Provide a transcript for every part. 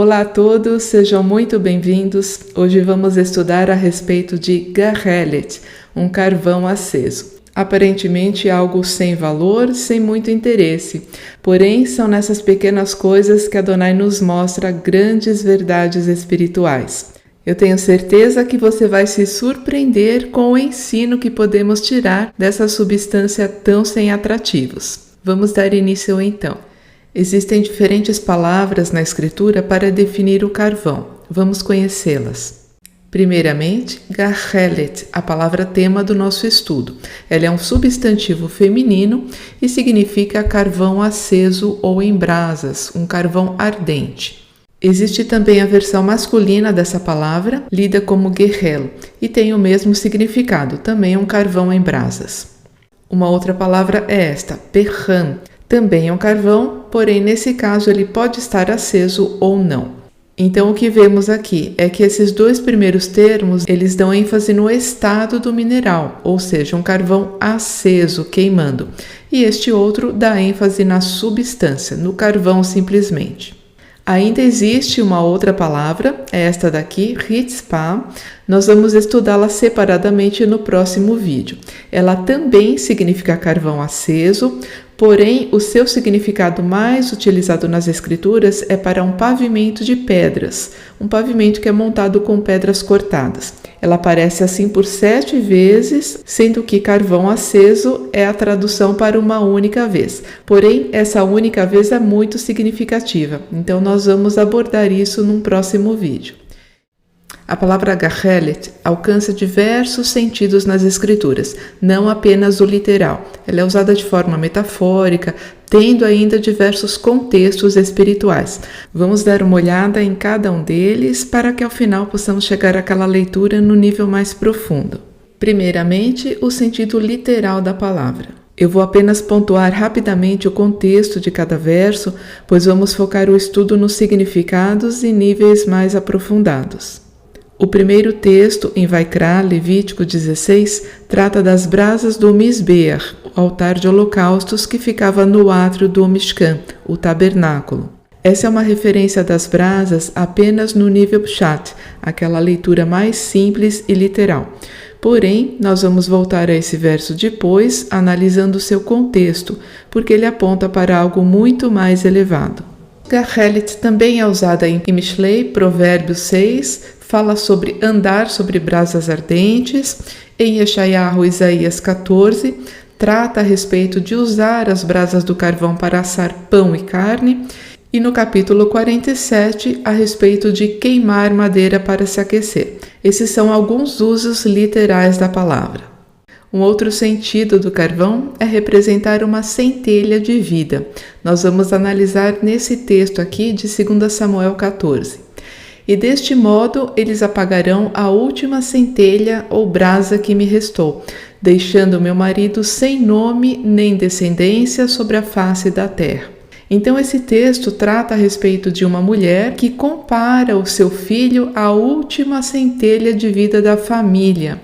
Olá a todos, sejam muito bem-vindos. Hoje vamos estudar a respeito de Gachelet, um carvão aceso. Aparentemente algo sem valor, sem muito interesse. Porém, são nessas pequenas coisas que Adonai nos mostra grandes verdades espirituais. Eu tenho certeza que você vai se surpreender com o ensino que podemos tirar dessa substância tão sem atrativos. Vamos dar início então. Existem diferentes palavras na Escritura para definir o carvão. Vamos conhecê-las. Primeiramente, Gachelet, a palavra tema do nosso estudo. Ela é um substantivo feminino e significa carvão aceso ou em brasas, um carvão ardente. Existe também a versão masculina dessa palavra, lida como Gehel, e tem o mesmo significado, também um carvão em brasas. Uma outra palavra é esta, Perham. Também é um carvão, porém nesse caso ele pode estar aceso ou não. Então o que vemos aqui é que esses dois primeiros termos, eles dão ênfase no estado do mineral, ou seja, um carvão aceso, queimando. E este outro dá ênfase na substância, no carvão simplesmente. Ainda existe uma outra palavra, esta daqui, Ritzpah. Nós vamos estudá-la separadamente no próximo vídeo. Ela também significa carvão aceso, porém o seu significado mais utilizado nas escrituras é para um pavimento de pedras, um pavimento que é montado com pedras cortadas. Ela aparece assim por 7 vezes, sendo que carvão aceso é a tradução para uma única vez. Porém, essa única vez é muito significativa, então nós vamos abordar isso num próximo vídeo. A palavra Gachelet alcança diversos sentidos nas escrituras, não apenas o literal. Ela é usada de forma metafórica, tendo ainda diversos contextos espirituais. Vamos dar uma olhada em cada um deles para que ao final possamos chegar àquela leitura no nível mais profundo. Primeiramente, o sentido literal da palavra. Eu vou apenas pontuar rapidamente o contexto de cada verso, pois vamos focar o estudo nos significados e níveis mais aprofundados. O primeiro texto, em Vaikra, Levítico 16, trata das brasas do Misbeach, o altar de holocaustos que ficava no átrio do Mishkan, o tabernáculo. Essa é uma referência das brasas apenas no nível Pshat, aquela leitura mais simples e literal. Porém, nós vamos voltar a esse verso depois, analisando seu contexto, porque ele aponta para algo muito mais elevado. Gachelet também é usada em Mishlei, Provérbios 6, fala sobre andar sobre brasas ardentes. Em Yeshayahu, Isaías 14, trata a respeito de usar as brasas do carvão para assar pão e carne. E no capítulo 47, a respeito de queimar madeira para se aquecer. Esses são alguns usos literais da palavra. Um outro sentido do carvão é representar uma centelha de vida. Nós vamos analisar nesse texto aqui de 2 Samuel 14. E deste modo eles apagarão a última centelha ou brasa que me restou, deixando meu marido sem nome nem descendência sobre a face da terra. Então esse texto trata a respeito de uma mulher que compara o seu filho à última centelha de vida da família.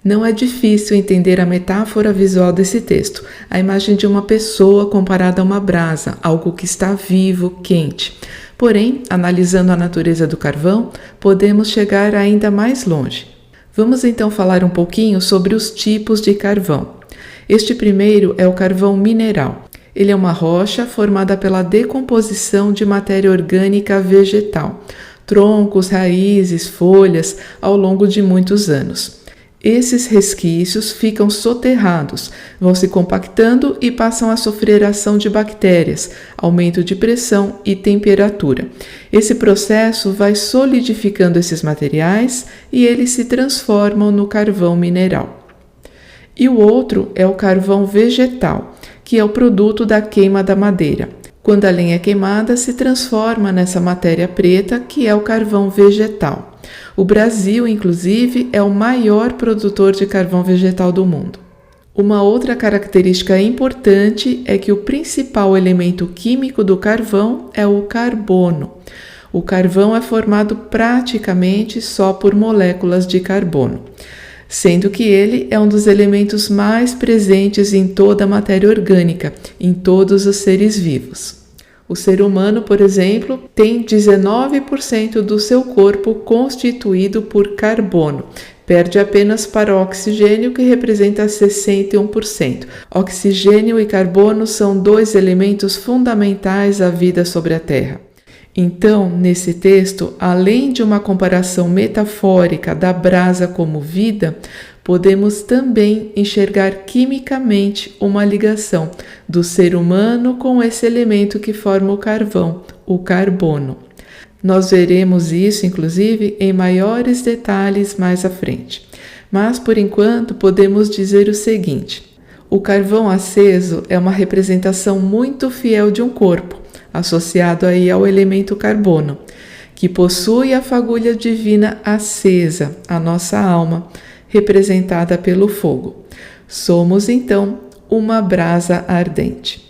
Não é difícil entender a metáfora visual desse texto, a imagem de uma pessoa comparada a uma brasa, algo que está vivo, quente. Porém, analisando a natureza do carvão, podemos chegar ainda mais longe. Vamos então falar um pouquinho sobre os tipos de carvão. Este primeiro é o carvão mineral. Ele é uma rocha formada pela decomposição de matéria orgânica vegetal, troncos, raízes, folhas, ao longo de muitos anos. Esses resquícios ficam soterrados, vão se compactando e passam a sofrer ação de bactérias, aumento de pressão e temperatura. Esse processo vai solidificando esses materiais e eles se transformam no carvão mineral. E o outro é o carvão vegetal, que é o produto da queima da madeira. Quando a lenha é queimada, se transforma nessa matéria preta, que é o carvão vegetal. O Brasil, inclusive, é o maior produtor de carvão vegetal do mundo. Uma outra característica importante é que o principal elemento químico do carvão é o carbono. O carvão é formado praticamente só por moléculas de carbono, sendo que ele é um dos elementos mais presentes em toda a matéria orgânica, em todos os seres vivos. O ser humano, por exemplo, tem 19% do seu corpo constituído por carbono. Perde apenas para o oxigênio, que representa 61%. Oxigênio e carbono são dois elementos fundamentais à vida sobre a Terra. Então, nesse texto, além de uma comparação metafórica da brasa como vida, podemos também enxergar quimicamente uma ligação do ser humano com esse elemento que forma o carvão, o carbono. Nós veremos isso, inclusive, em maiores detalhes mais à frente. Mas, por enquanto, podemos dizer o seguinte: o carvão aceso é uma representação muito fiel de um corpo, associado aí ao elemento carbono, que possui a fagulha divina acesa, a nossa alma, representada pelo fogo. Somos, então, uma brasa ardente.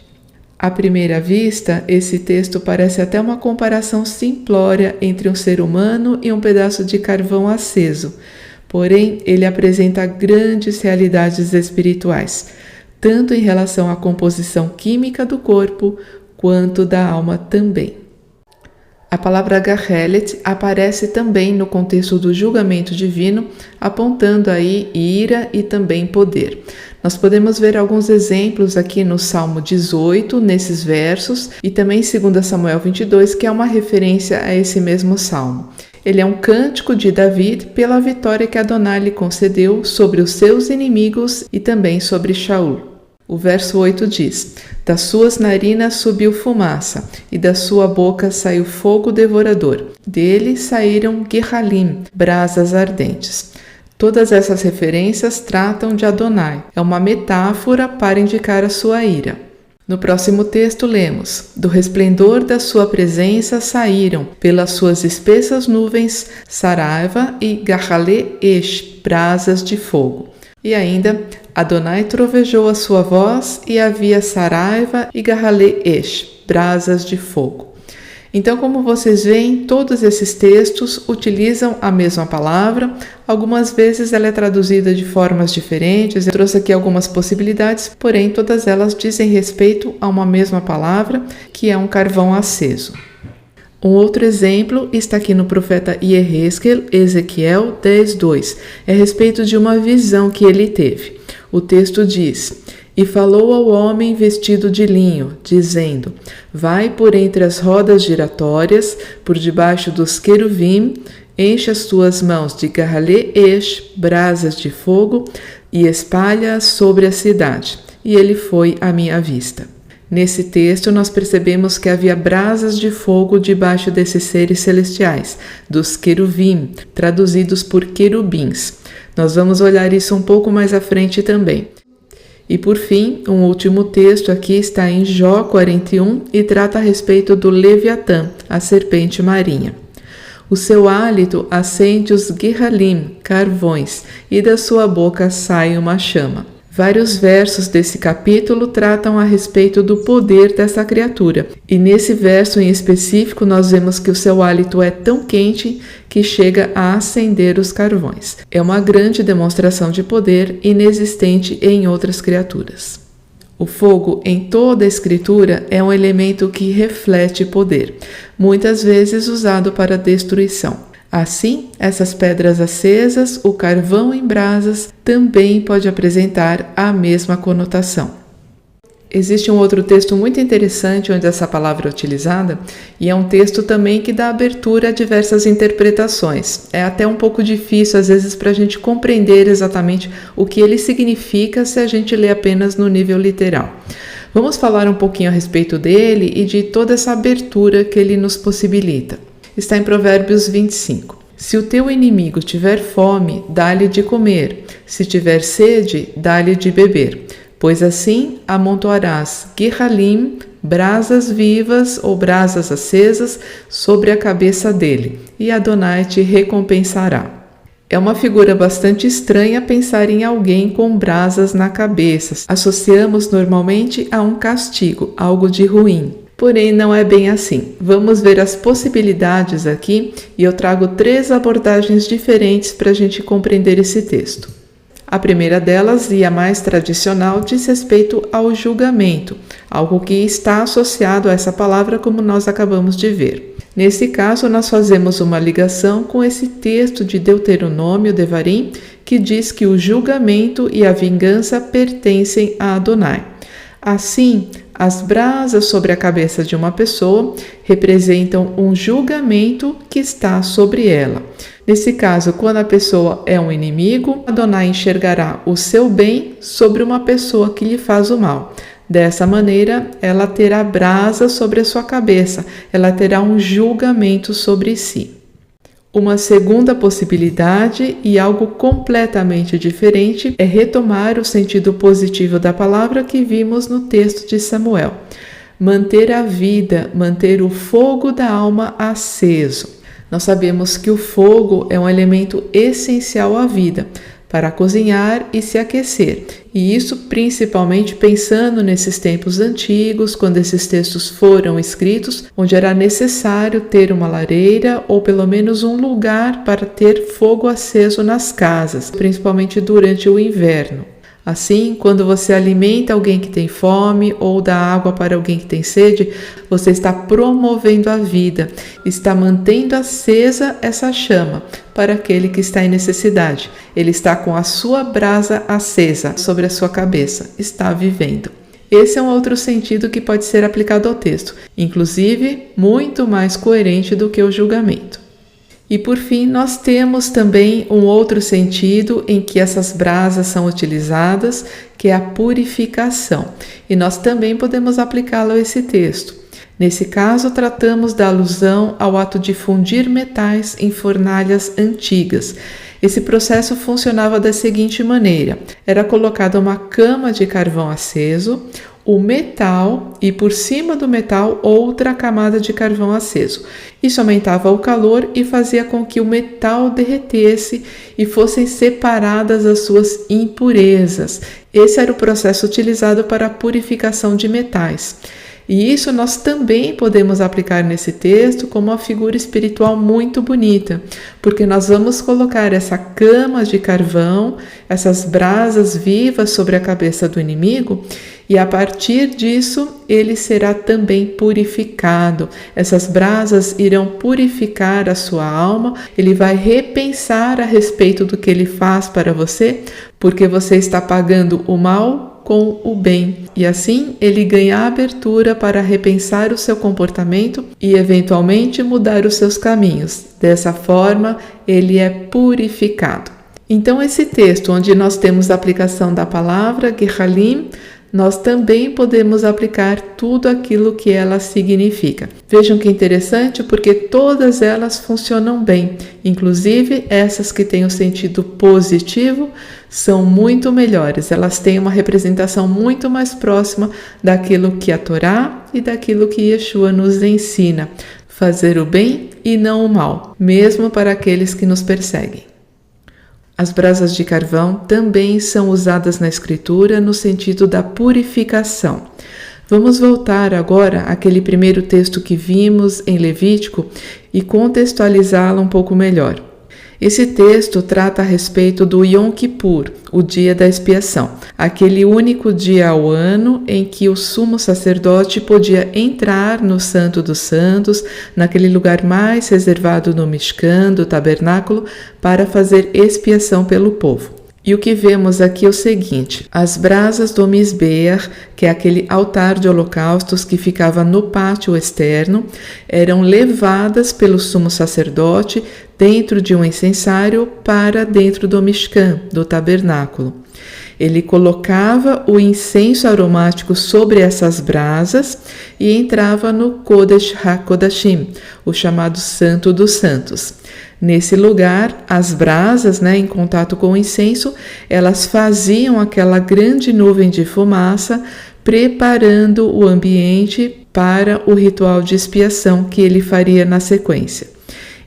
À primeira vista, esse texto parece até uma comparação simplória entre um ser humano e um pedaço de carvão aceso. Porém, ele apresenta grandes realidades espirituais, tanto em relação à composição química do corpo, quanto da alma também. A palavra Gahelet aparece também no contexto do julgamento divino, apontando aí ira e também poder. Nós podemos ver alguns exemplos aqui no Salmo 18, nesses versos, e também em 2 Samuel 22, que é uma referência a esse mesmo salmo. Ele é um cântico de David pela vitória que Adonai lhe concedeu sobre os seus inimigos e também sobre Shaul. O verso 8 diz: das suas narinas subiu fumaça, e da sua boca saiu fogo devorador. Dele saíram Gehalim, brasas ardentes. Todas essas referências tratam de Adonai. É uma metáfora para indicar a sua ira. No próximo texto lemos: do resplendor da sua presença saíram, pelas suas espessas nuvens, Saraiva e Gahale-esh, brasas de fogo. E ainda, Adonai trovejou a sua voz e havia Saraiva e Gahale-esh, brasas de fogo. Então, como vocês veem, todos esses textos utilizam a mesma palavra. Algumas vezes ela é traduzida de formas diferentes. Eu trouxe aqui algumas possibilidades, porém todas elas dizem respeito a uma mesma palavra, que é um carvão aceso. Um outro exemplo está aqui no profeta Yehezkel, Ezequiel 10:2. É a respeito de uma visão que ele teve. O texto diz: e falou ao homem vestido de linho, dizendo: vai por entre as rodas giratórias, por debaixo dos queruvim, enche as tuas mãos de Gahale-esh, brasas de fogo, e espalha-as sobre a cidade. E ele foi à minha vista. Nesse texto, nós percebemos que havia brasas de fogo debaixo desses seres celestiais, dos queruvim, traduzidos por querubins. Nós vamos olhar isso um pouco mais à frente também. E por fim, um último texto aqui está em Jó 41 e trata a respeito do Leviatã, a serpente marinha. O seu hálito acende os Gehalim, carvões, e da sua boca sai uma chama. Vários versos desse capítulo tratam a respeito do poder dessa criatura. E nesse verso em específico, nós vemos que o seu hálito é tão quente que chega a acender os carvões. É uma grande demonstração de poder inexistente em outras criaturas. O fogo, em toda a Escritura, é um elemento que reflete poder, muitas vezes usado para destruição. Assim, essas pedras acesas, o carvão em brasas, também pode apresentar a mesma conotação. Existe um outro texto muito interessante onde essa palavra é utilizada, e é um texto também que dá abertura a diversas interpretações. É até um pouco difícil, às vezes, para a gente compreender exatamente o que ele significa se a gente lê apenas no nível literal. Vamos falar um pouquinho a respeito dele e de toda essa abertura que ele nos possibilita. Está em Provérbios 25. Se o teu inimigo tiver fome, dá-lhe de comer. Se tiver sede, dá-lhe de beber. Pois assim amontoarás Gehalim, brasas vivas ou brasas acesas, sobre a cabeça dele, e Adonai te recompensará. É uma figura bastante estranha pensar em alguém com brasas na cabeça. Associamos normalmente a um castigo, algo de ruim. Porém, não é bem assim. Vamos ver as possibilidades aqui e eu trago 3 abordagens diferentes para a gente compreender esse texto. A primeira delas, e a mais tradicional, diz respeito ao julgamento, algo que está associado a essa palavra, como nós acabamos de ver. Nesse caso, nós fazemos uma ligação com esse texto de Deuteronômio, Devarim, que diz que o julgamento e a vingança pertencem a Adonai. Assim, as brasas sobre a cabeça de uma pessoa representam um julgamento que está sobre ela. Nesse caso, quando a pessoa é um inimigo, Adonai enxergará o seu bem sobre uma pessoa que lhe faz o mal. Dessa maneira, ela terá brasa sobre a sua cabeça, ela terá um julgamento sobre si. Uma segunda possibilidade, e algo completamente diferente, é retomar o sentido positivo da palavra que vimos no texto de Samuel. Manter a vida, manter o fogo da alma aceso. Nós sabemos que o fogo é um elemento essencial à vida, para cozinhar e se aquecer. E isso principalmente pensando nesses tempos antigos, quando esses textos foram escritos, onde era necessário ter uma lareira ou pelo menos um lugar para ter fogo aceso nas casas, principalmente durante o inverno. Assim, quando você alimenta alguém que tem fome ou dá água para alguém que tem sede, você está promovendo a vida, está mantendo acesa essa chama para aquele que está em necessidade. Ele está com a sua brasa acesa sobre a sua cabeça, está vivendo. Esse é um outro sentido que pode ser aplicado ao texto, inclusive muito mais coerente do que o julgamento. E por fim, nós temos também um outro sentido em que essas brasas são utilizadas, que é a purificação. E nós também podemos aplicá-lo a esse texto. Nesse caso, tratamos da alusão ao ato de fundir metais em fornalhas antigas. Esse processo funcionava da seguinte maneira: era colocada uma cama de carvão aceso, o metal e por cima do metal outra camada de carvão aceso. Isso aumentava o calor e fazia com que o metal derretesse e fossem separadas as suas impurezas. Esse era o processo utilizado para a purificação de metais. E isso nós também podemos aplicar nesse texto como uma figura espiritual muito bonita, porque nós vamos colocar essa cama de carvão, essas brasas vivas sobre a cabeça do inimigo, e a partir disso ele será também purificado. Essas brasas irão purificar a sua alma, ele vai repensar a respeito do que ele faz para você, porque você está pagando o mal com o bem, e assim ele ganha abertura para repensar o seu comportamento e eventualmente mudar os seus caminhos. Dessa forma, ele é purificado. Então, esse texto onde nós temos a aplicação da palavra Gehalim, nós também podemos aplicar tudo aquilo que ela significa. Vejam que interessante, porque todas elas funcionam bem, inclusive essas que têm o sentido positivo são muito melhores, elas têm uma representação muito mais próxima daquilo que a Torá e daquilo que Yeshua nos ensina, fazer o bem e não o mal, mesmo para aqueles que nos perseguem. As brasas de carvão também são usadas na Escritura no sentido da purificação. Vamos voltar agora àquele primeiro texto que vimos em Levítico e contextualizá-lo um pouco melhor. Esse texto trata a respeito do Yom Kippur, o dia da expiação, aquele único dia ao ano em que o sumo sacerdote podia entrar no Santo dos Santos, naquele lugar mais reservado no Mishkan, do tabernáculo, para fazer expiação pelo povo. E o que vemos aqui é o seguinte: as brasas do Mizbeach, que é aquele altar de holocaustos que ficava no pátio externo, eram levadas pelo sumo sacerdote dentro de um incensário para dentro do Mishkan, do tabernáculo. Ele colocava o incenso aromático sobre essas brasas e entrava no Kodesh HaKodashim, o chamado Santo dos Santos. Nesse lugar, as brasas, em contato com o incenso, elas faziam aquela grande nuvem de fumaça, preparando o ambiente para o ritual de expiação que ele faria na sequência.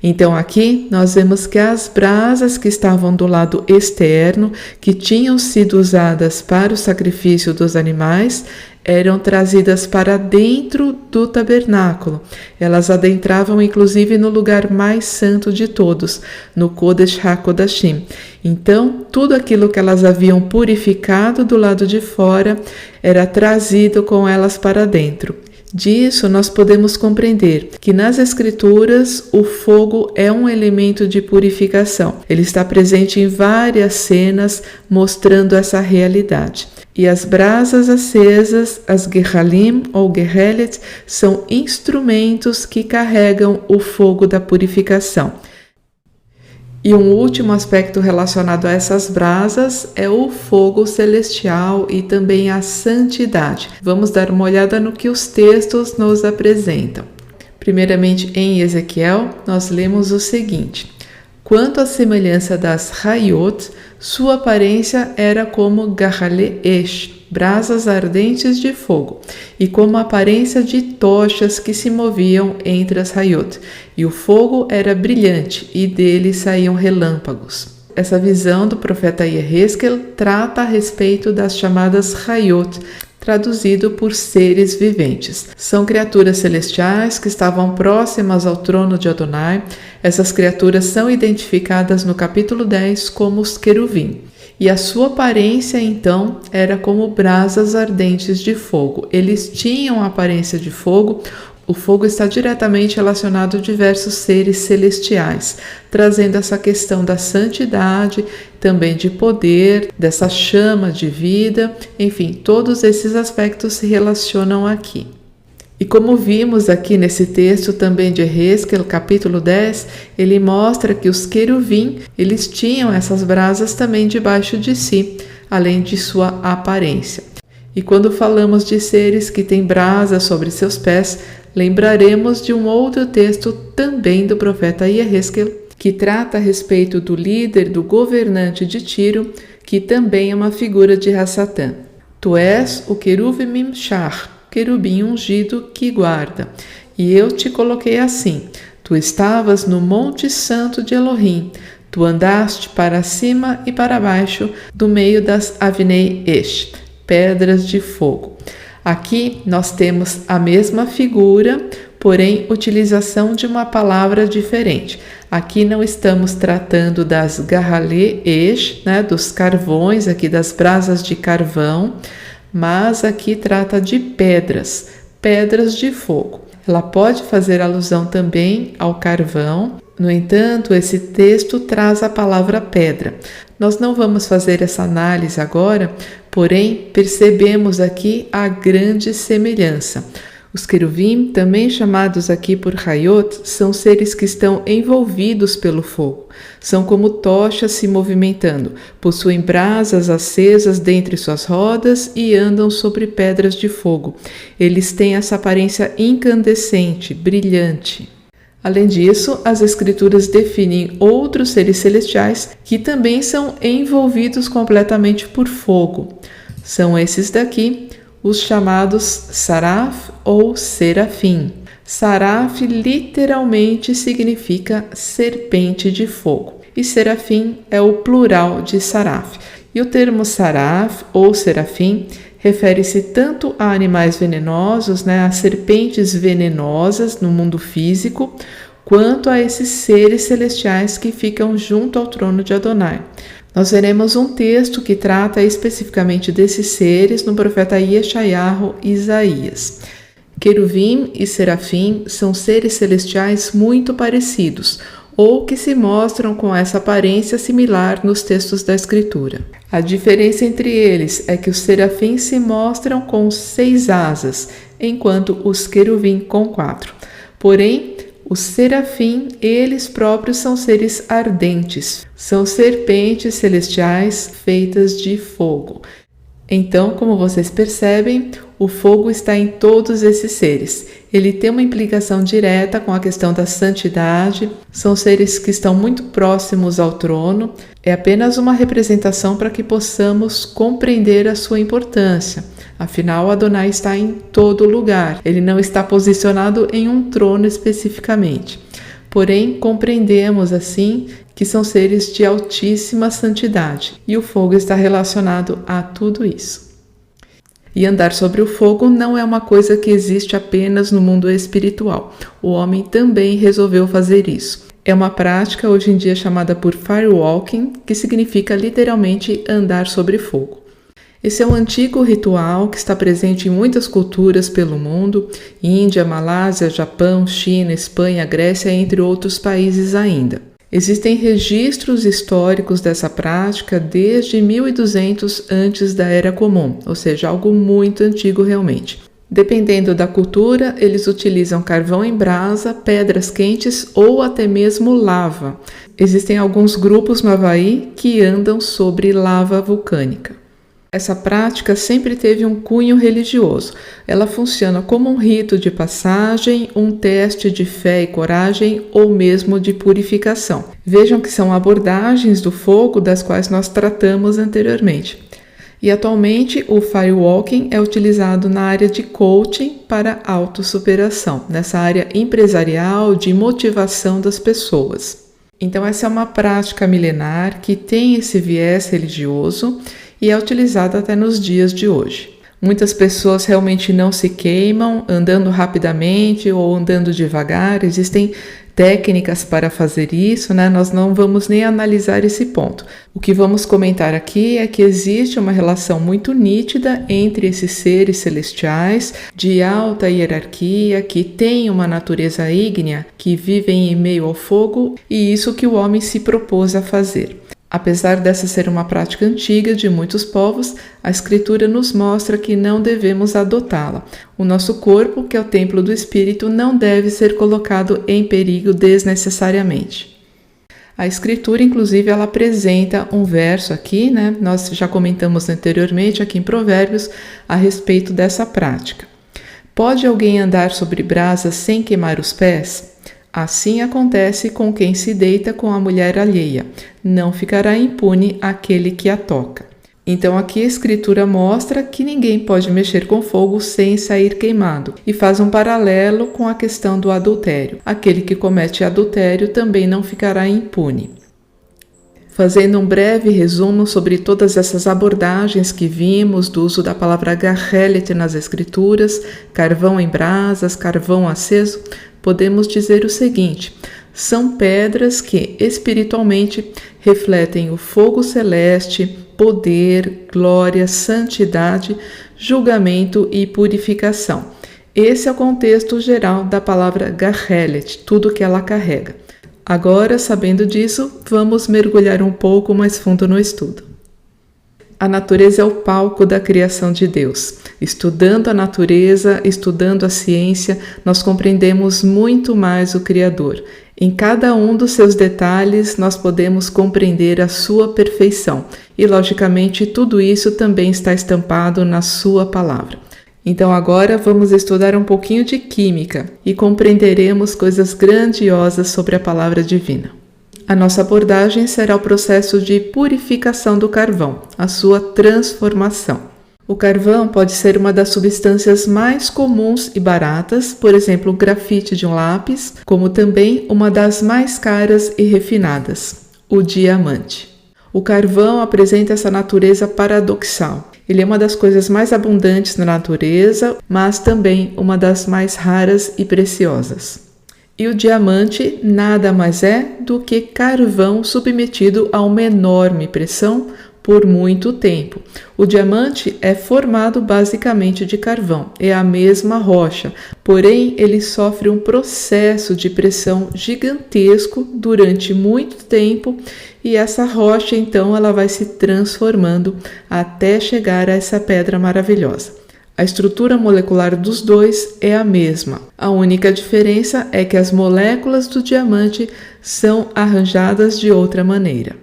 Então aqui nós vemos que as brasas que estavam do lado externo, que tinham sido usadas para o sacrifício dos animais, eram trazidas para dentro do tabernáculo. Elas adentravam inclusive no lugar mais santo de todos, no Kodesh HaKodashim. Então, tudo aquilo que elas haviam purificado do lado de fora era trazido com elas para dentro. Disso, nós podemos compreender que nas Escrituras o fogo é um elemento de purificação. Ele está presente em várias cenas mostrando essa realidade. E as brasas acesas, as Gehalim ou Gehelet, são instrumentos que carregam o fogo da purificação. E um último aspecto relacionado a essas brasas é o fogo celestial e também a santidade. Vamos dar uma olhada no que os textos nos apresentam. Primeiramente, em Ezequiel, nós lemos o seguinte: quanto à semelhança das Hayot, sua aparência era como Gahale Esh, brasas ardentes de fogo, e como a aparência de tochas que se moviam entre as Hayot, e o fogo era brilhante, e dele saíam relâmpagos. Essa visão do profeta Yehezkel trata a respeito das chamadas Hayot, traduzido por seres viventes. São criaturas celestiais que estavam próximas ao trono de Adonai. Essas criaturas são identificadas no capítulo 10 como os queruvim. E a sua aparência, então, era como brasas ardentes de fogo. Eles tinham a aparência de fogo. O fogo está diretamente relacionado a diversos seres celestiais, trazendo essa questão da santidade, também de poder, dessa chama de vida, enfim, todos esses aspectos se relacionam aqui. E como vimos aqui nesse texto também de Yehezkel, capítulo 10, ele mostra que os queruvim, eles tinham essas brasas também debaixo de si, além de sua aparência. E quando falamos de seres que têm brasas sobre seus pés, lembraremos de um outro texto também do profeta Yehezkel, que trata a respeito do líder, do governante de Tiro, que também é uma figura de Hassatã. Tu és o queruvim Mimshar, querubim ungido que guarda, e eu te coloquei assim. Tu estavas no Monte Santo de Elohim, tu andaste para cima e para baixo do meio das Avnei Esh, pedras de fogo. Aqui nós temos a mesma figura, porém utilização de uma palavra diferente. Aqui não estamos tratando das Gahale Esh, dos carvões, aqui das brasas de carvão, mas aqui trata de pedras de fogo. Ela pode fazer alusão também ao carvão. No entanto, esse texto traz a palavra pedra. Nós não vamos fazer essa análise agora, porém percebemos aqui a grande semelhança. Os queruvim, também chamados aqui por Hayot, são seres que estão envolvidos pelo fogo. São como tochas se movimentando, possuem brasas acesas dentre suas rodas e andam sobre pedras de fogo. Eles têm essa aparência incandescente, brilhante. Além disso, as Escrituras definem outros seres celestiais que também são envolvidos completamente por fogo. São esses daqui, os chamados Saraf ou Serafim. Saraf literalmente significa serpente de fogo, e Serafim é o plural de Saraf. E o termo Saraf ou Serafim refere-se tanto a animais venenosos, a serpentes venenosas no mundo físico, quanto a esses seres celestiais que ficam junto ao trono de Adonai. Nós veremos um texto que trata especificamente desses seres no profeta Yeshayahu Isaías. Queruvim e serafim são seres celestiais muito parecidos, ou que se mostram com essa aparência similar nos textos da Escritura. A diferença entre eles é que os serafins se mostram com 6 asas, enquanto os queruvim com 4. Porém, os serafim, eles próprios são seres ardentes, são serpentes celestiais feitas de fogo. Então, como vocês percebem, o fogo está em todos esses seres. Ele tem uma implicação direta com a questão da santidade, são seres que estão muito próximos ao trono. É apenas uma representação para que possamos compreender a sua importância. Afinal, Adonai está em todo lugar, ele não está posicionado em um trono especificamente. Porém, compreendemos assim que são seres de altíssima santidade, e o fogo está relacionado a tudo isso. E andar sobre o fogo não é uma coisa que existe apenas no mundo espiritual. O homem também resolveu fazer isso. É uma prática hoje em dia chamada por firewalking, que significa literalmente andar sobre fogo. Esse é um antigo ritual que está presente em muitas culturas pelo mundo, Índia, Malásia, Japão, China, Espanha, Grécia, entre outros países ainda. Existem registros históricos dessa prática desde 1200 antes da Era Comum, ou seja, algo muito antigo realmente. Dependendo da cultura, eles utilizam carvão em brasa, pedras quentes ou até mesmo lava. Existem alguns grupos no Havaí que andam sobre lava vulcânica. Essa prática sempre teve um cunho religioso. Ela funciona como um rito de passagem, um teste de fé e coragem ou mesmo de purificação. Vejam que são abordagens do fogo das quais nós tratamos anteriormente. E atualmente o firewalking é utilizado na área de coaching para autossuperação, nessa área empresarial de motivação das pessoas. Então essa é uma prática milenar que tem esse viés religioso e é utilizada até nos dias de hoje. Muitas pessoas realmente não se queimam andando rapidamente ou andando devagar. Existem técnicas para fazer isso, né? Nós não vamos nem analisar esse ponto. O que vamos comentar aqui é que existe uma relação muito nítida entre esses seres celestiais de alta hierarquia que têm uma natureza ígnea, que vivem em meio ao fogo, e isso que o homem se propôs a fazer. Apesar dessa ser uma prática antiga de muitos povos, a Escritura nos mostra que não devemos adotá-la. O nosso corpo, que é o templo do Espírito, não deve ser colocado em perigo desnecessariamente. A Escritura, inclusive, ela apresenta um verso aqui, né? Nós já comentamos anteriormente aqui em Provérbios a respeito dessa prática. Pode alguém andar sobre brasas sem queimar os pés? Assim acontece com quem se deita com a mulher alheia. Não ficará impune aquele que a toca. Então aqui a Escritura mostra que ninguém pode mexer com fogo sem sair queimado e faz um paralelo com a questão do adultério. Aquele que comete adultério também não ficará impune. Fazendo um breve resumo sobre todas essas abordagens que vimos do uso da palavra gahelet nas Escrituras, carvão em brasas, carvão aceso, podemos dizer o seguinte: são pedras que espiritualmente refletem o fogo celeste, poder, glória, santidade, julgamento e purificação. Esse é o contexto geral da palavra gahelet, tudo que ela carrega. Agora, sabendo disso, vamos mergulhar um pouco mais fundo no estudo. A natureza é o palco da criação de Deus. Estudando a natureza, estudando a ciência, nós compreendemos muito mais o Criador. Em cada um dos seus detalhes, nós podemos compreender a sua perfeição. E, logicamente, tudo isso também está estampado na sua palavra. Então agora vamos estudar um pouquinho de química e compreenderemos coisas grandiosas sobre a palavra divina. A nossa abordagem será o processo de purificação do carvão, a sua transformação. O carvão pode ser uma das substâncias mais comuns e baratas, por exemplo, o grafite de um lápis, como também uma das mais caras e refinadas, o diamante. O carvão apresenta essa natureza paradoxal. Ele é uma das coisas mais abundantes na natureza, mas também uma das mais raras e preciosas. E o diamante nada mais é do que carvão submetido a uma enorme pressão por muito tempo. O diamante é formado basicamente de carvão, é a mesma rocha, porém ele sofre um processo de pressão gigantesco durante muito tempo e essa rocha então ela vai se transformando até chegar a essa pedra maravilhosa. A estrutura molecular dos dois é a mesma. A única diferença é que as moléculas do diamante são arranjadas de outra maneira.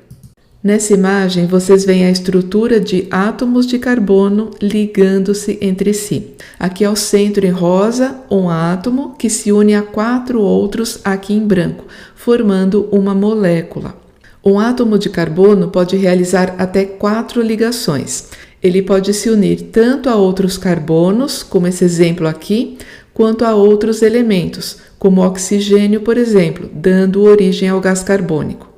Nessa imagem, vocês veem a estrutura de átomos de carbono ligando-se entre si. Aqui ao centro, em rosa, um átomo que se une a 4 outros aqui em branco, formando uma molécula. Um átomo de carbono pode realizar até 4 ligações. Ele pode se unir tanto a outros carbonos, como esse exemplo aqui, quanto a outros elementos, como o oxigênio, por exemplo, dando origem ao gás carbônico.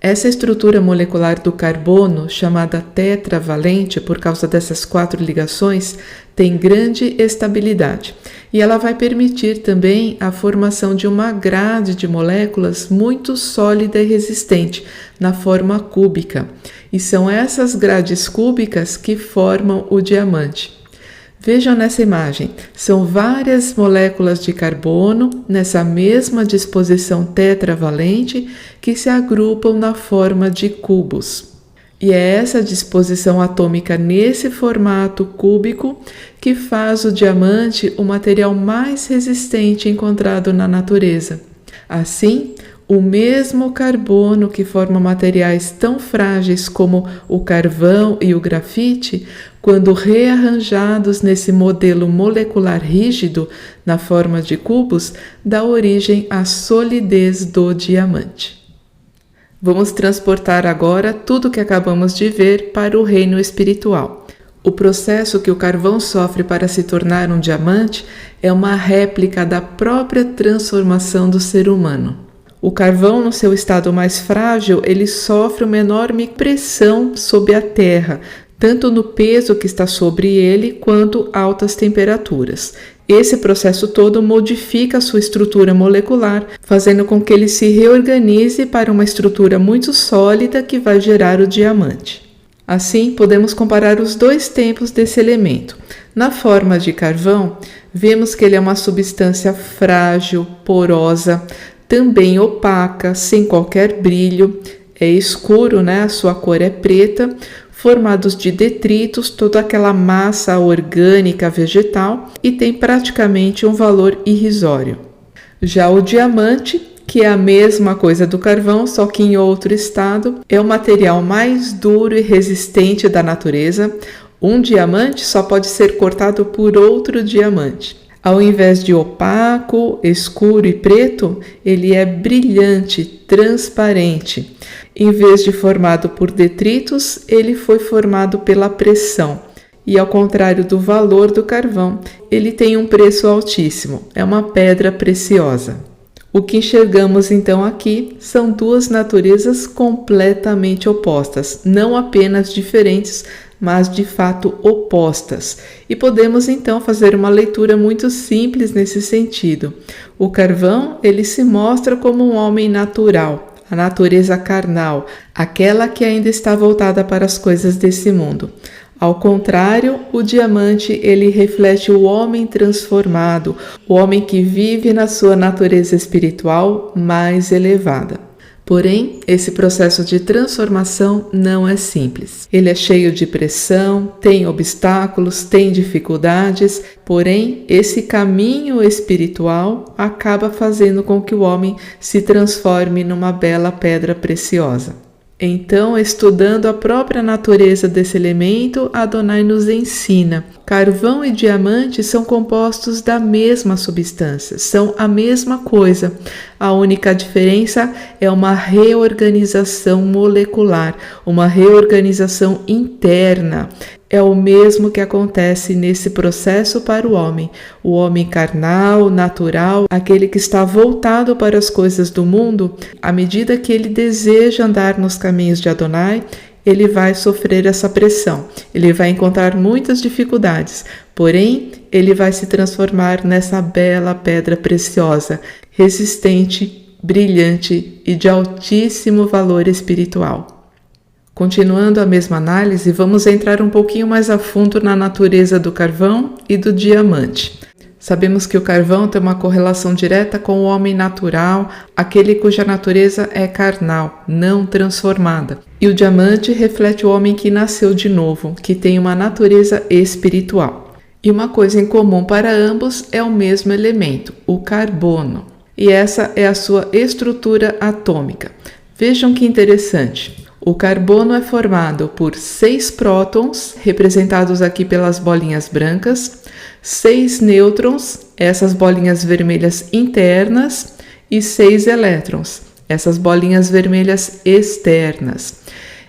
Essa estrutura molecular do carbono, chamada tetravalente por causa dessas 4 ligações, tem grande estabilidade e ela vai permitir também a formação de uma grade de moléculas muito sólida e resistente, na forma cúbica. E são essas grades cúbicas que formam o diamante. Vejam nessa imagem, são várias moléculas de carbono nessa mesma disposição tetravalente que se agrupam na forma de cubos. E é essa disposição atômica nesse formato cúbico que faz o diamante o material mais resistente encontrado na natureza. Assim, o mesmo carbono que forma materiais tão frágeis como o carvão e o grafite, quando rearranjados nesse modelo molecular rígido, na forma de cubos, dá origem à solidez do diamante. Vamos transportar agora tudo o que acabamos de ver para o reino espiritual. O processo que o carvão sofre para se tornar um diamante é uma réplica da própria transformação do ser humano. O carvão, no seu estado mais frágil, ele sofre uma enorme pressão sob a terra, tanto no peso que está sobre ele, quanto altas temperaturas. Esse processo todo modifica a sua estrutura molecular, fazendo com que ele se reorganize para uma estrutura muito sólida que vai gerar o diamante. Assim, podemos comparar os 2 tempos desse elemento. Na forma de carvão, vemos que ele é uma substância frágil, porosa, também opaca, sem qualquer brilho, é escuro, né? A sua cor é preta, formados de detritos, toda aquela massa orgânica vegetal e tem praticamente um valor irrisório. Já o diamante, que é a mesma coisa do carvão, só que em outro estado, é o material mais duro e resistente da natureza. Um diamante só pode ser cortado por outro diamante. Ao invés de opaco, escuro e preto, ele é brilhante, transparente. Em vez de formado por detritos, ele foi formado pela pressão. E ao contrário do valor do carvão, ele tem um preço altíssimo, é uma pedra preciosa. O que enxergamos então aqui são 2 naturezas completamente opostas, não apenas diferentes, mas de fato opostas. E podemos então fazer uma leitura muito simples nesse sentido. O carvão, ele se mostra como um homem natural, a natureza carnal, aquela que ainda está voltada para as coisas desse mundo. Ao contrário, o diamante, ele reflete o homem transformado, o homem que vive na sua natureza espiritual mais elevada. Porém, esse processo de transformação não é simples. Ele é cheio de pressão, tem obstáculos, tem dificuldades, porém, esse caminho espiritual acaba fazendo com que o homem se transforme numa bela pedra preciosa. Então, estudando a própria natureza desse elemento, Adonai nos ensina. Carvão e diamante são compostos da mesma substância, são a mesma coisa. A única diferença é uma reorganização molecular, uma reorganização interna. É o mesmo que acontece nesse processo para o homem carnal, natural, aquele que está voltado para as coisas do mundo. À medida que ele deseja andar nos caminhos de Adonai, ele vai sofrer essa pressão, ele vai encontrar muitas dificuldades, porém, ele vai se transformar nessa bela pedra preciosa, resistente, brilhante e de altíssimo valor espiritual. Continuando a mesma análise, vamos entrar um pouquinho mais a fundo na natureza do carvão e do diamante. Sabemos que o carvão tem uma correlação direta com o homem natural, aquele cuja natureza é carnal, não transformada. E o diamante reflete o homem que nasceu de novo, que tem uma natureza espiritual. E uma coisa em comum para ambos é o mesmo elemento, o carbono. E essa é a sua estrutura atômica. Vejam que interessante. O carbono é formado por 6 prótons, representados aqui pelas bolinhas brancas, 6 nêutrons, essas bolinhas vermelhas internas, e 6 elétrons, essas bolinhas vermelhas externas.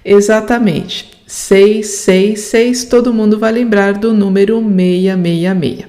Exatamente, 6, 6, 6, todo mundo vai lembrar do número 666.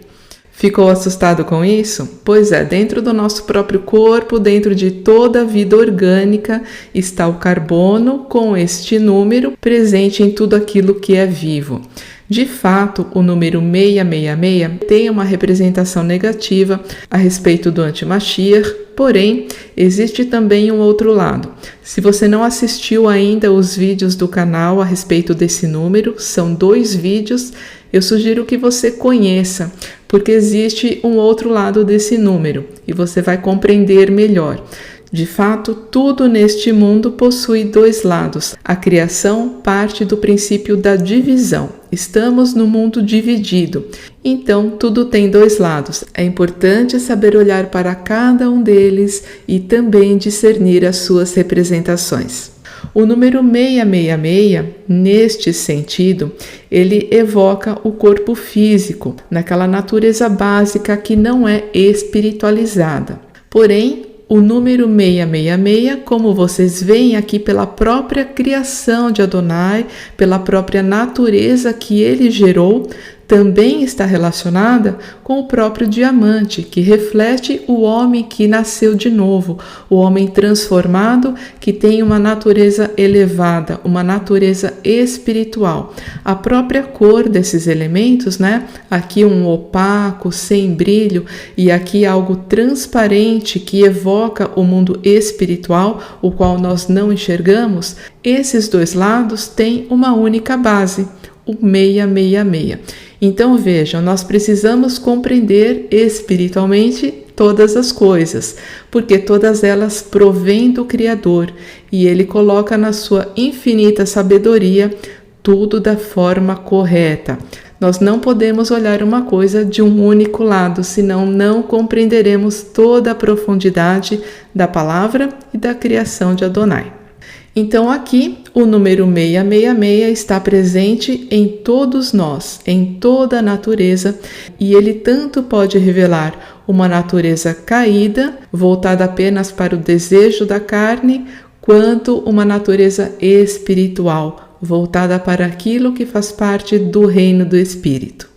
Ficou assustado com isso? Pois é, dentro do nosso próprio corpo, dentro de toda a vida orgânica, está o carbono com este número presente em tudo aquilo que é vivo. De fato, o número 666 tem uma representação negativa a respeito do Antimashiach, porém, existe também um outro lado. Se você não assistiu ainda os vídeos do canal a respeito desse número, são 2 vídeos, eu sugiro que você conheça, porque existe um outro lado desse número e você vai compreender melhor. De fato, tudo neste mundo possui 2 lados. A criação parte do princípio da divisão. Estamos no mundo dividido, então tudo tem 2 lados. É importante saber olhar para cada um deles e também discernir as suas representações. O número 666, neste sentido, ele evoca o corpo físico, naquela natureza básica que não é espiritualizada. Porém, o número 666, como vocês veem aqui pela própria criação de Adonai, pela própria natureza que ele gerou, também está relacionada com o próprio diamante, que reflete o homem que nasceu de novo, o homem transformado que tem uma natureza elevada, uma natureza espiritual. A própria cor desses elementos, né? Aqui um opaco, sem brilho, e aqui algo transparente que evoca o mundo espiritual, o qual nós não enxergamos. Esses 2 lados têm uma única base, o 666. Então vejam, nós precisamos compreender espiritualmente todas as coisas, porque todas elas provêm do Criador e Ele coloca na sua infinita sabedoria tudo da forma correta. Nós não podemos olhar uma coisa de um único lado, senão não compreenderemos toda a profundidade da palavra e da criação de Adonai. Então aqui o número 666 está presente em todos nós, em toda a natureza, e ele tanto pode revelar uma natureza caída, voltada apenas para o desejo da carne, quanto uma natureza espiritual, voltada para aquilo que faz parte do reino do Espírito.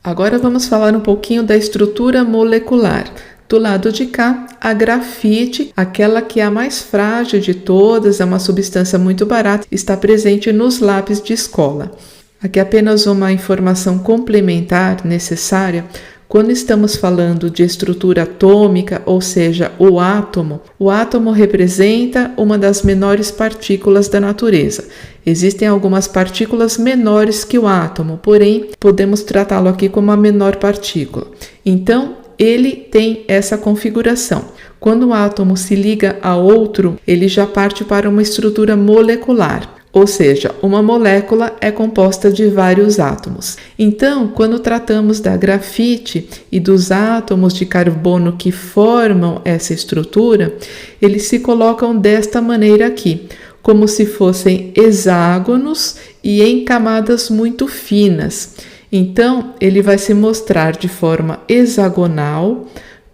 Agora vamos falar um pouquinho da estrutura molecular. Do lado de cá, a grafite, aquela que é a mais frágil de todas, é uma substância muito barata, está presente nos lápis de escola. Aqui apenas uma informação complementar necessária. Quando estamos falando de estrutura atômica, ou seja, o átomo representa uma das menores partículas da natureza. Existem algumas partículas menores que o átomo, porém, podemos tratá-lo aqui como a menor partícula. Então, ele tem essa configuração. Quando um átomo se liga a outro, ele já parte para uma estrutura molecular, ou seja, uma molécula é composta de vários átomos. Então, quando tratamos da grafite e dos átomos de carbono que formam essa estrutura, eles se colocam desta maneira aqui, como se fossem hexágonos e em camadas muito finas. Então, ele vai se mostrar de forma hexagonal,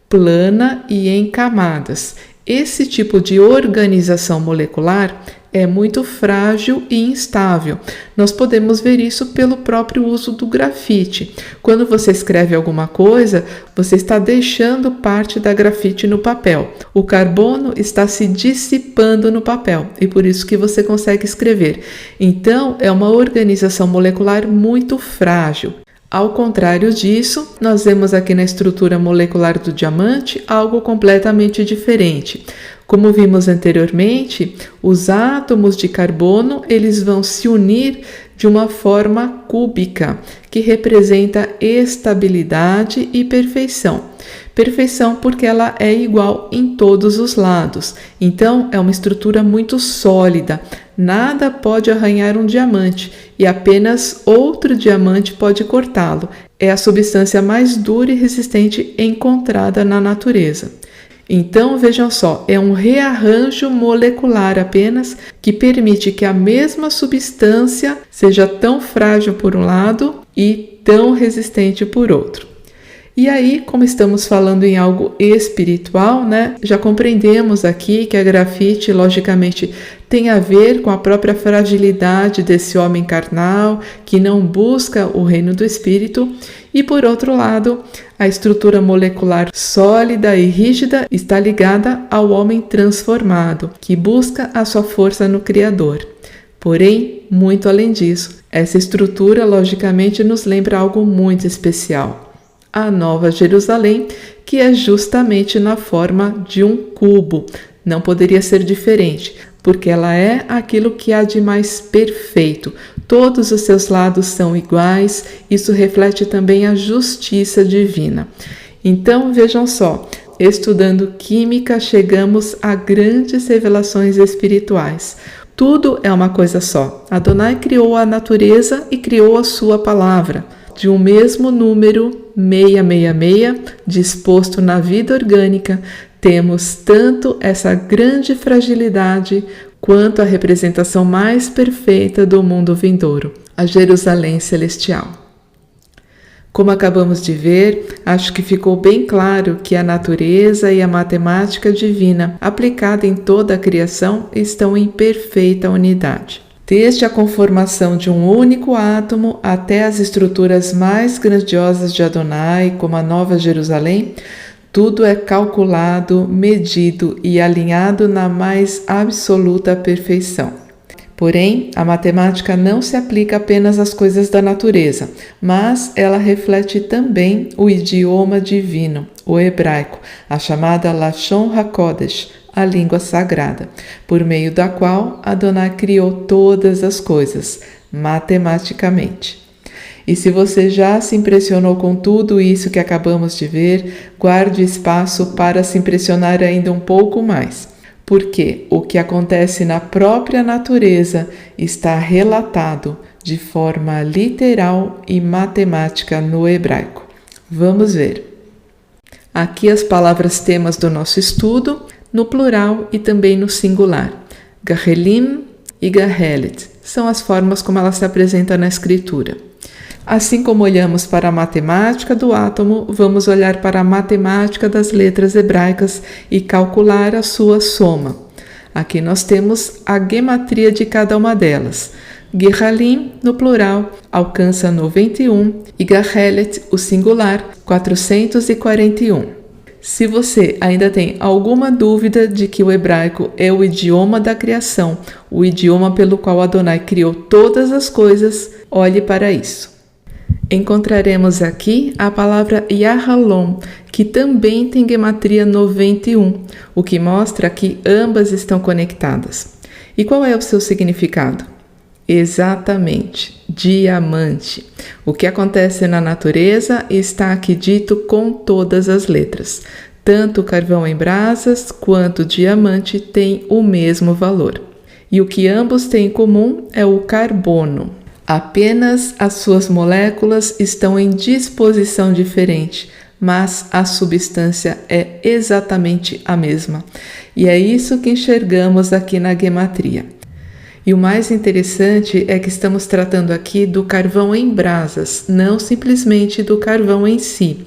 plana e em camadas. Esse tipo de organização molecular é muito frágil e instável. Nós podemos ver isso pelo próprio uso do grafite. Quando você escreve alguma coisa, você está deixando parte da grafite no papel. O carbono está se dissipando no papel e por isso que você consegue escrever. Então, é uma organização molecular muito frágil. Ao contrário disso, nós vemos aqui na estrutura molecular do diamante algo completamente diferente. Como vimos anteriormente, os átomos de carbono eles vão se unir de uma forma cúbica, que representa estabilidade e perfeição. Perfeição porque ela é igual em todos os lados. Então, é uma estrutura muito sólida. Nada pode arranhar um diamante e apenas outro diamante pode cortá-lo. É a substância mais dura e resistente encontrada na natureza. Então, vejam só, é um rearranjo molecular apenas que permite que a mesma substância seja tão frágil por um lado e tão resistente por outro. E aí, como estamos falando em algo espiritual, né? Já compreendemos aqui que a grafite, logicamente, tem a ver com a própria fragilidade desse homem carnal que não busca o reino do espírito. E por outro lado, a estrutura molecular sólida e rígida está ligada ao homem transformado, que busca a sua força no Criador. Porém, muito além disso, essa estrutura logicamente nos lembra algo muito especial. A Nova Jerusalém, que é justamente na forma de um cubo. Não poderia ser diferente, porque ela é aquilo que há de mais perfeito. Todos os seus lados são iguais, isso reflete também a justiça divina. Então, vejam só, estudando química, chegamos a grandes revelações espirituais. Tudo é uma coisa só. Adonai criou a natureza e criou a sua palavra. De um mesmo número, 666, disposto na vida orgânica, temos tanto essa grande fragilidade quanto a representação mais perfeita do mundo vindouro, a Jerusalém celestial. Como acabamos de ver, acho que ficou bem claro que a natureza e a matemática divina aplicada em toda a criação estão em perfeita unidade. Desde a conformação de um único átomo até as estruturas mais grandiosas de Adonai, como a Nova Jerusalém, tudo é calculado, medido e alinhado na mais absoluta perfeição. Porém, a matemática não se aplica apenas às coisas da natureza, mas ela reflete também o idioma divino, o hebraico, a chamada Lashon HaKodesh, a língua sagrada, por meio da qual Adonai criou todas as coisas, matematicamente. E se você já se impressionou com tudo isso que acabamos de ver, guarde espaço para se impressionar ainda um pouco mais, porque o que acontece na própria natureza está relatado de forma literal e matemática no hebraico. Vamos ver. Aqui as palavras temas do nosso estudo, no plural e também no singular. Gahelim e Gahelet são as formas como ela se apresenta na escritura. Assim como olhamos para a matemática do átomo, vamos olhar para a matemática das letras hebraicas e calcular a sua soma. Aqui nós temos a gematria de cada uma delas. Gehalim, no plural, alcança 91 e Gahelet, o singular, 441. Se você ainda tem alguma dúvida de que o hebraico é o idioma da criação, o idioma pelo qual Adonai criou todas as coisas, olhe para isso. Encontraremos aqui a palavra Yahalom, que também tem gematria 91, o que mostra que ambas estão conectadas. E qual é o seu significado? Exatamente, diamante. O que acontece na natureza está aqui dito com todas as letras. Tanto o carvão em brasas quanto o diamante têm o mesmo valor. E o que ambos têm em comum é o carbono. Apenas as suas moléculas estão em disposição diferente, mas a substância é exatamente a mesma. E é isso que enxergamos aqui na gematria. E o mais interessante é que estamos tratando aqui do carvão em brasas, não simplesmente do carvão em si.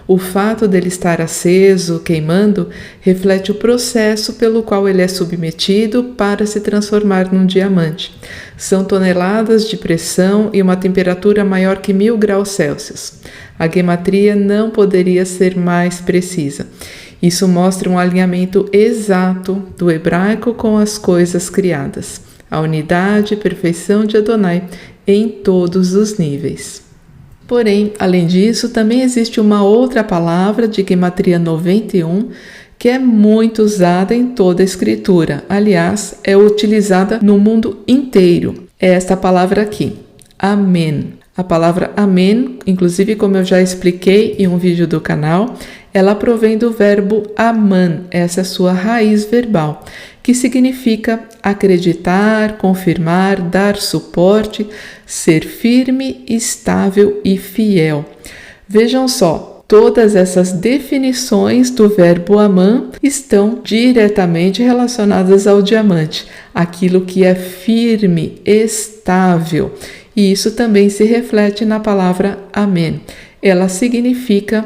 O fato dele estar aceso, queimando, reflete o processo pelo qual ele é submetido para se transformar num diamante. São toneladas de pressão e uma temperatura maior que 1000 graus Celsius. A gematria não poderia ser mais precisa. Isso mostra um alinhamento exato do hebraico com as coisas criadas. A unidade e perfeição de Adonai em todos os níveis. Porém, além disso, também existe uma outra palavra de gematria 91 que é muito usada em toda a escritura. Aliás, é utilizada no mundo inteiro. É esta palavra aqui, Amém. A palavra Amém, inclusive como eu já expliquei em um vídeo do canal, ela provém do verbo aman, essa é a sua raiz verbal, que significa acreditar, confirmar, dar suporte, ser firme, estável e fiel. Vejam só, todas essas definições do verbo aman estão diretamente relacionadas ao diamante, aquilo que é firme, estável. E isso também se reflete na palavra amém. Ela significa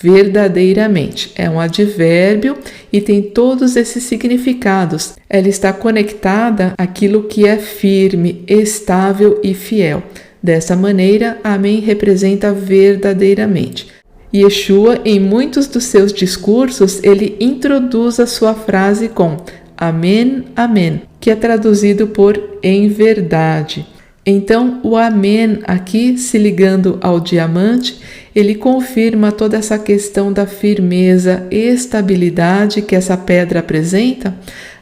verdadeiramente. É um advérbio e tem todos esses significados. Ela está conectada àquilo que é firme, estável e fiel. Dessa maneira, Amém representa verdadeiramente. Yeshua, em muitos dos seus discursos, ele introduz a sua frase com Amém, Amém, que é traduzido por em verdade. Então, o Amém aqui, se ligando ao diamante, ele confirma toda essa questão da firmeza e estabilidade que essa pedra apresenta,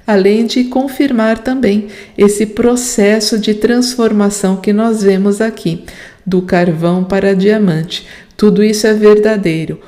além de confirmar também esse processo de transformação que nós vemos aqui, do carvão para diamante. Tudo isso é verdadeiro.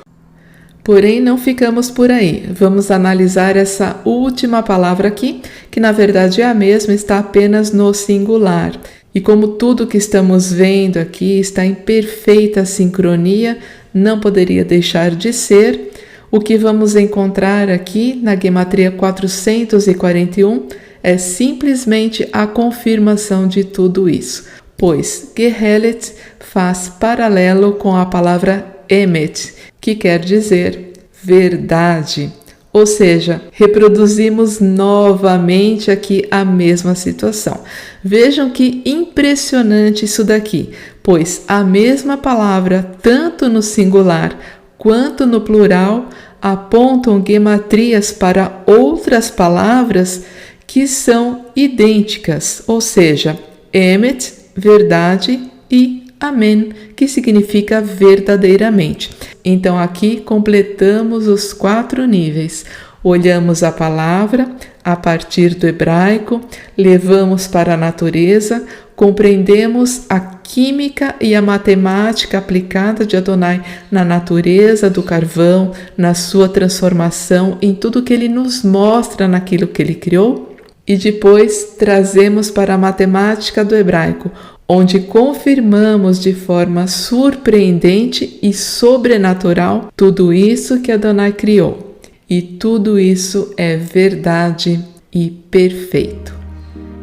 Porém, não ficamos por aí. Vamos analisar essa última palavra aqui, que na verdade é a mesma, está apenas no singular. E como tudo que estamos vendo aqui está em perfeita sincronia, não poderia deixar de ser. O que vamos encontrar aqui na Gematria 441 é simplesmente a confirmação de tudo isso, pois Gehelet faz paralelo com a palavra Emet, que quer dizer verdade. Ou seja, reproduzimos novamente aqui a mesma situação. Vejam que impressionante isso daqui, pois a mesma palavra, tanto no singular quanto no plural, apontam gematrias para outras palavras que são idênticas, ou seja, Emet, verdade, e Amém, que significa verdadeiramente. Então aqui completamos os 4 níveis. Olhamos a palavra a partir do hebraico, levamos para a natureza, compreendemos a química e a matemática aplicada de Adonai na natureza do carvão, na sua transformação, em tudo que ele nos mostra naquilo que ele criou, e depois trazemos para a matemática do hebraico, onde confirmamos de forma surpreendente e sobrenatural tudo isso que Adonai criou. E tudo isso é verdade e perfeito.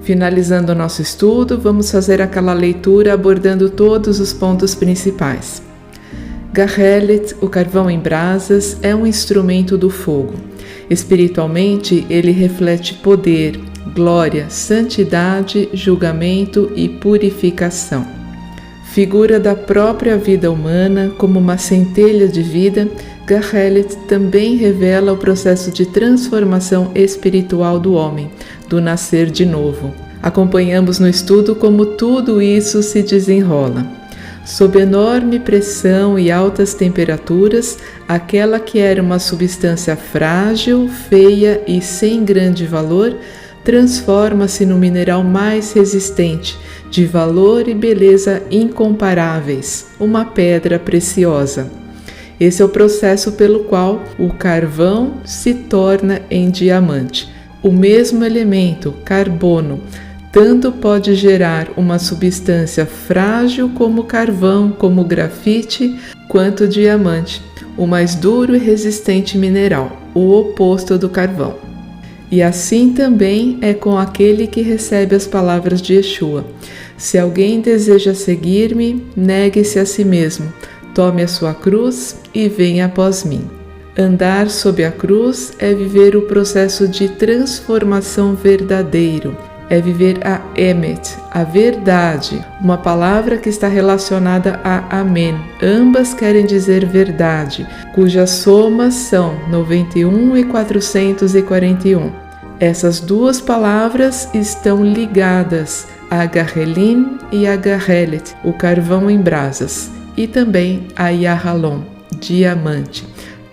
Finalizando o nosso estudo, vamos fazer aquela leitura abordando todos os pontos principais. Gehelet, o carvão em brasas, é um instrumento do fogo. Espiritualmente, ele reflete poder, glória, santidade, julgamento e purificação. Figura da própria vida humana como uma centelha de vida, Gehelet também revela o processo de transformação espiritual do homem, do nascer de novo. Acompanhamos no estudo como tudo isso se desenrola. Sob enorme pressão e altas temperaturas, aquela que era uma substância frágil, feia e sem grande valor, transforma-se no mineral mais resistente, de valor e beleza incomparáveis, uma pedra preciosa. Esse é o processo pelo qual o carvão se torna em diamante. O mesmo elemento, carbono, tanto pode gerar uma substância frágil como carvão, como grafite, quanto diamante, o mais duro e resistente mineral, o oposto do carvão. E assim também é com aquele que recebe as palavras de Yeshua. Se alguém deseja seguir-me, negue-se a si mesmo, tome a sua cruz e venha após mim. Andar sob a cruz é viver o processo de transformação verdadeiro. É viver a Emet, a verdade, uma palavra que está relacionada a Amém. Ambas querem dizer verdade, cujas somas são 91 e 441. Essas duas palavras estão ligadas a Gahelim e a Gehelet, o carvão em brasas, e também a Yahalom, diamante.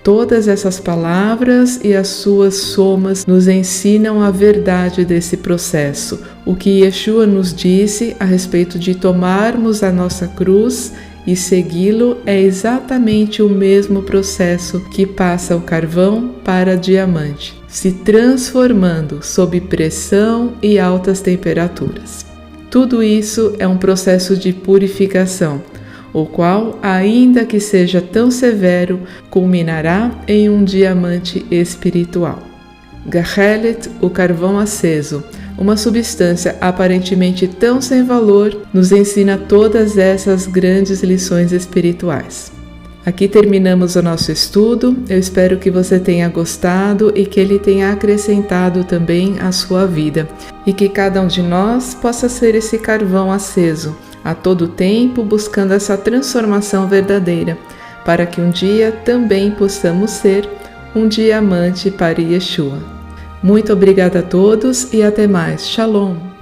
Todas essas palavras e as suas somas nos ensinam a verdade desse processo. O que Yeshua nos disse a respeito de tomarmos a nossa cruz e segui-lo é exatamente o mesmo processo que passa o carvão para diamante, se transformando sob pressão e altas temperaturas. Tudo isso é um processo de purificação, o qual, ainda que seja tão severo, culminará em um diamante espiritual. Gehelet, o carvão aceso, uma substância aparentemente tão sem valor, nos ensina todas essas grandes lições espirituais. Aqui terminamos o nosso estudo. Eu espero que você tenha gostado e que ele tenha acrescentado também à sua vida, e que cada um de nós possa ser esse carvão aceso, a todo tempo buscando essa transformação verdadeira, para que um dia também possamos ser um diamante para Yeshua. Muito obrigada a todos e até mais. Shalom!